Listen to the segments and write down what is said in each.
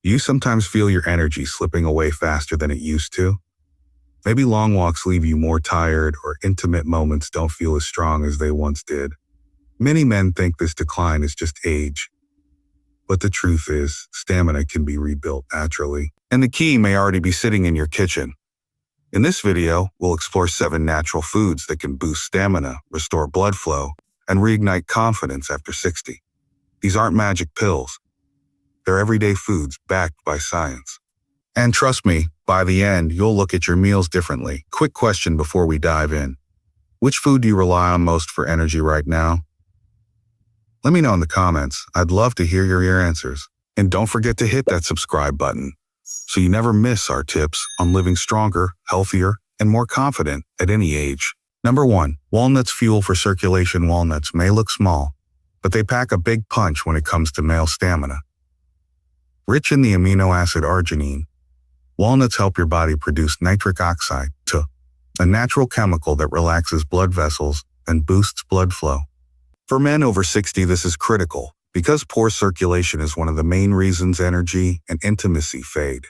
You sometimes feel your energy slipping away faster than it used to. Maybe long walks leave you more tired, or intimate moments don't feel as strong as they once did. Many men think this decline is just age. But the truth is, stamina can be rebuilt naturally. And the key may already be sitting in your kitchen. In this video, we'll explore 7 natural foods that can boost stamina, restore blood flow, and reignite confidence after 60. These aren't magic pills. They're everyday foods backed by science. And trust me, by the end, you'll look at your meals differently. Quick question before we dive in. Which food do you rely on most for energy right now? Let me know in the comments. I'd love to hear your answers. And don't forget to hit that subscribe button so you never miss our tips on living stronger, healthier, and more confident at any age. Number 1, walnuts fuel for circulation. Walnuts may look small, but they pack a big punch when it comes to male stamina. Rich in the amino acid arginine, walnuts help your body produce nitric oxide, a natural chemical that relaxes blood vessels and boosts blood flow. For men over 60, this is critical because poor circulation is one of the main reasons energy and intimacy fade.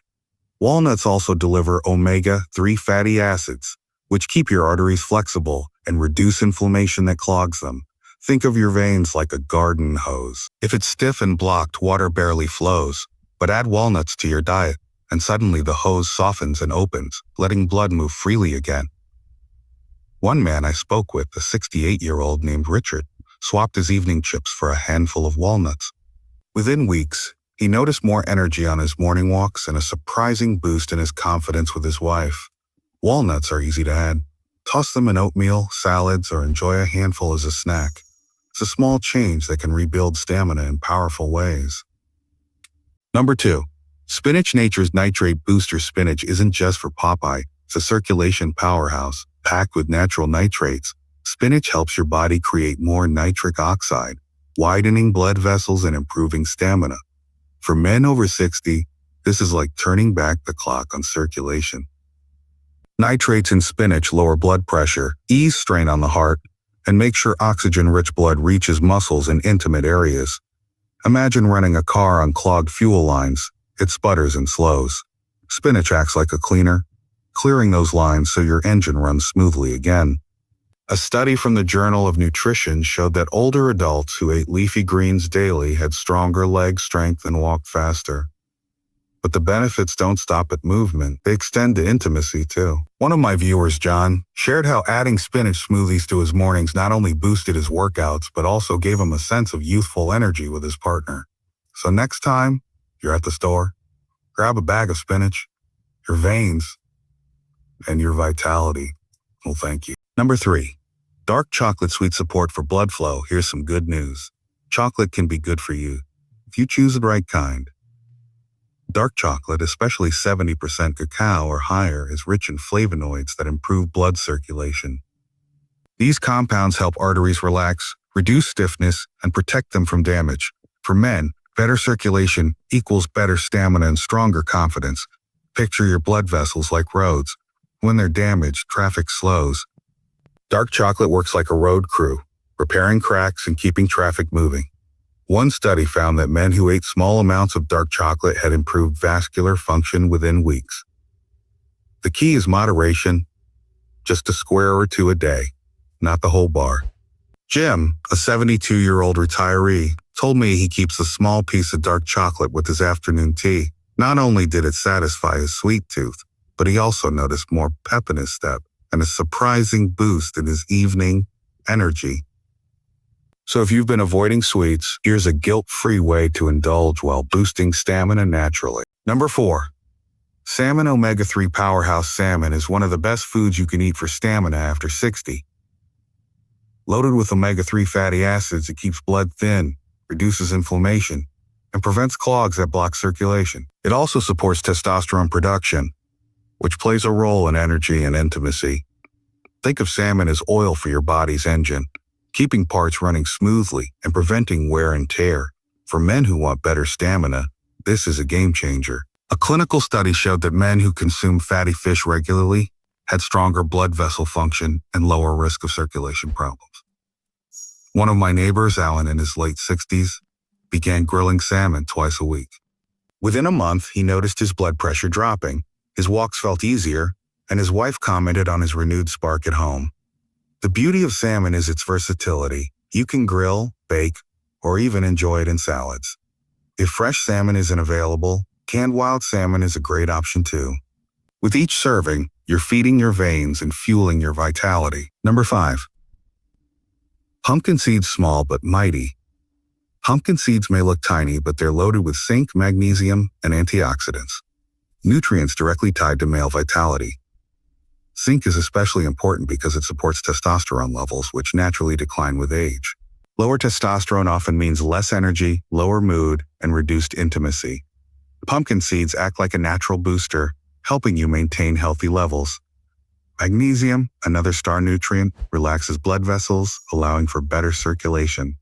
Walnuts also deliver omega-3 fatty acids, which keep your arteries flexible and reduce inflammation that clogs them. Think of your veins like a garden hose. If it's stiff and blocked, water barely flows. But add walnuts to your diet, and suddenly the hose softens and opens, letting blood move freely again. One man I spoke with, a 68-year-old named Richard, swapped his evening chips for a handful of walnuts. Within weeks, he noticed more energy on his morning walks and a surprising boost in his confidence with his wife. Walnuts are easy to add. Toss them in oatmeal, salads, or enjoy a handful as a snack. It's a small change that can rebuild stamina in powerful ways. Number 2, spinach. Nature's nitrate booster. Spinach isn't just for Popeye. It's a circulation powerhouse packed with natural nitrates. Spinach helps your body create more nitric oxide, widening blood vessels and improving stamina. For men over 60, this is like turning back the clock on circulation. Nitrates in spinach lower blood pressure, ease strain on the heart, and make sure oxygen-rich blood reaches muscles in intimate areas. Imagine running a car on clogged fuel lines. It sputters and slows. Spinach acts like a cleaner, clearing those lines so your engine runs smoothly again. A study from the Journal of Nutrition showed that older adults who ate leafy greens daily had stronger leg strength and walked faster. But the benefits don't stop at movement. They extend to intimacy too. One of my viewers, John, shared how adding spinach smoothies to his mornings not only boosted his workouts, but also gave him a sense of youthful energy with his partner. So next time you're at the store, grab a bag of spinach. Your veins and your vitality will thank you. Number 3, dark chocolate. Sweet support for blood flow. Here's some good news. Chocolate can be good for you if you choose the right kind. Dark chocolate, especially 70% cacao or higher, is rich in flavonoids that improve blood circulation. These compounds help arteries relax, reduce stiffness, and protect them from damage. For men, better circulation equals better stamina and stronger confidence. Picture your blood vessels like roads. When they're damaged, traffic slows. Dark chocolate works like a road crew, repairing cracks and keeping traffic moving. One study found that men who ate small amounts of dark chocolate had improved vascular function within weeks. The key is moderation, just a square or 2 a day, not the whole bar. Jim, a 72-year-old retiree, told me he keeps a small piece of dark chocolate with his afternoon tea. Not only did it satisfy his sweet tooth, but he also noticed more pep in his step and a surprising boost in his evening energy. So if you've been avoiding sweets, here's a guilt-free way to indulge while boosting stamina naturally. Number 4, salmon. Omega-3 powerhouse. Salmon is one of the best foods you can eat for stamina after 60. Loaded with omega-3 fatty acids, it keeps blood thin, reduces inflammation, and prevents clogs that block circulation. It also supports testosterone production, which plays a role in energy and intimacy. Think of salmon as oil for your body's engine, keeping parts running smoothly and preventing wear and tear. For men who want better stamina, this is a game changer. A clinical study showed that men who consume fatty fish regularly had stronger blood vessel function and lower risk of circulation problems. One of my neighbors, Alan, in his late 60s, began grilling salmon twice a week. Within a month, he noticed his blood pressure dropping, his walks felt easier, and his wife commented on his renewed spark at home. The beauty of salmon is its versatility. You can grill, bake, or even enjoy it in salads. If fresh salmon isn't available, canned wild salmon is a great option too. With each serving, you're feeding your veins and fueling your vitality. Number 5. Pumpkin seeds, small but mighty. Pumpkin seeds may look tiny, but they're loaded with zinc, magnesium, and antioxidants, nutrients directly tied to male vitality. Zinc is especially important because it supports testosterone levels, which naturally decline with age. Lower testosterone often means less energy, lower mood, and reduced intimacy. Pumpkin seeds act like a natural booster, helping you maintain healthy levels. Magnesium, another star nutrient, relaxes blood vessels, allowing for better circulation.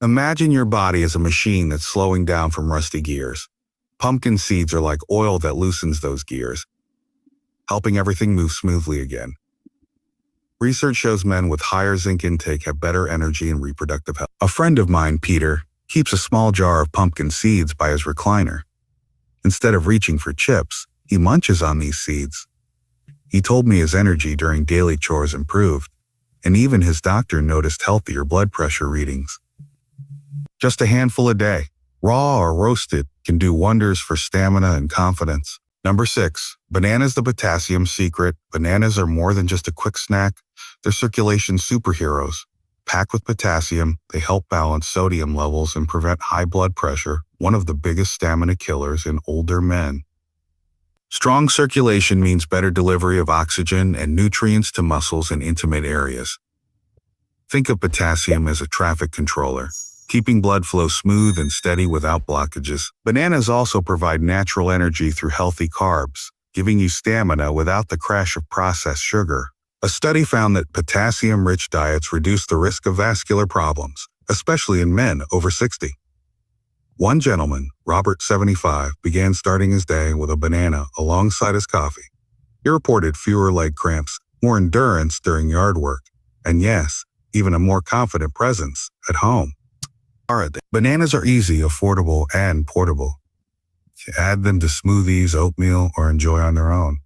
Imagine your body as a machine that's slowing down from rusty gears. Pumpkin seeds are like oil that loosens those gears, helping everything move smoothly again. Research shows men with higher zinc intake have better energy and reproductive health. A friend of mine, Peter, keeps a small jar of pumpkin seeds by his recliner. Instead of reaching for chips, he munches on these seeds. He told me his energy during daily chores improved, and even his doctor noticed healthier blood pressure readings. Just a handful a day, raw or roasted, can do wonders for stamina and confidence. Number 6. Bananas, the potassium secret. Bananas are more than just a quick snack. They're circulation superheroes. Packed with potassium, they help balance sodium levels and prevent high blood pressure, one of the biggest stamina killers in older men. Strong circulation means better delivery of oxygen and nutrients to muscles and intimate areas. Think of potassium as a traffic controller, keeping blood flow smooth and steady without blockages. Bananas also provide natural energy through healthy carbs, giving you stamina without the crash of processed sugar. A study found that potassium-rich diets reduce the risk of vascular problems, especially in men over 60. One gentleman, Robert, 75, began starting his day with a banana alongside his coffee. He reported fewer leg cramps, more endurance during yard work, and yes, even a more confident presence at home. Bananas are easy, affordable, and portable. You add them to smoothies, oatmeal, or enjoy on their own.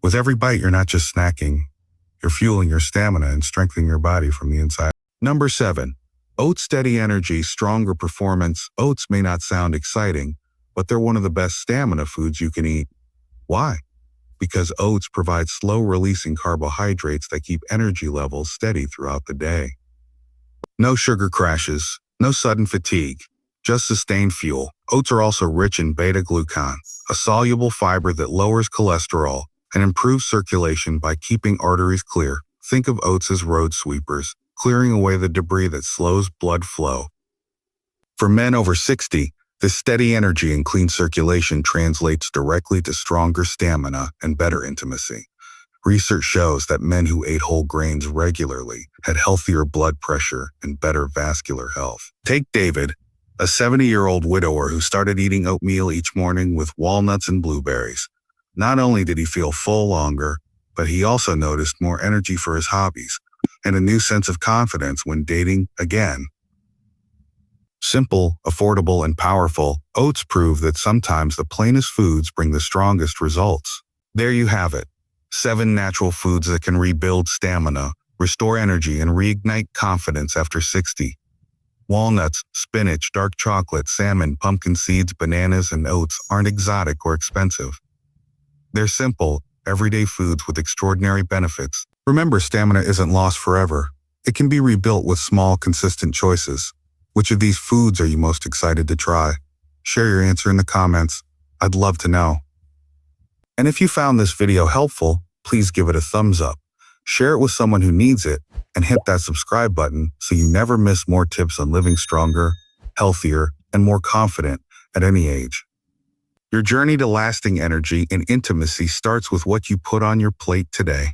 With every bite, you're not just snacking, you're fueling your stamina and strengthening your body from the inside. Number 7. Oats, steady energy, stronger performance. Oats may not sound exciting, but they're one of the best stamina foods you can eat. Why? Because oats provide slow-releasing carbohydrates that keep energy levels steady throughout the day. No sugar crashes, no sudden fatigue, just sustained fuel. Oats are also rich in beta-glucan, a soluble fiber that lowers cholesterol and improves circulation by keeping arteries clear. Think of oats as road sweepers, clearing away the debris that slows blood flow. For men over 60, this steady energy and clean circulation translates directly to stronger stamina and better intimacy. Research shows that men who ate whole grains regularly had healthier blood pressure and better vascular health. Take David, a 70-year-old widower who started eating oatmeal each morning with walnuts and blueberries. Not only did he feel full longer, but he also noticed more energy for his hobbies and a new sense of confidence when dating again. Simple, affordable, and powerful, oats prove that sometimes the plainest foods bring the strongest results. There you have it. 7 natural foods that can rebuild stamina, restore energy, and reignite confidence after 60. Walnuts, spinach, dark chocolate, salmon, pumpkin seeds, bananas, and oats aren't exotic or expensive. They're simple, everyday foods with extraordinary benefits. Remember, stamina isn't lost forever. It can be rebuilt with small, consistent choices. Which of these foods are you most excited to try? Share your answer in the comments. I'd love to know. And if you found this video helpful, please give it a thumbs up. Share it with someone who needs it, and hit that subscribe button so you never miss more tips on living stronger, healthier, and more confident at any age. Your journey to lasting energy and intimacy starts with what you put on your plate today.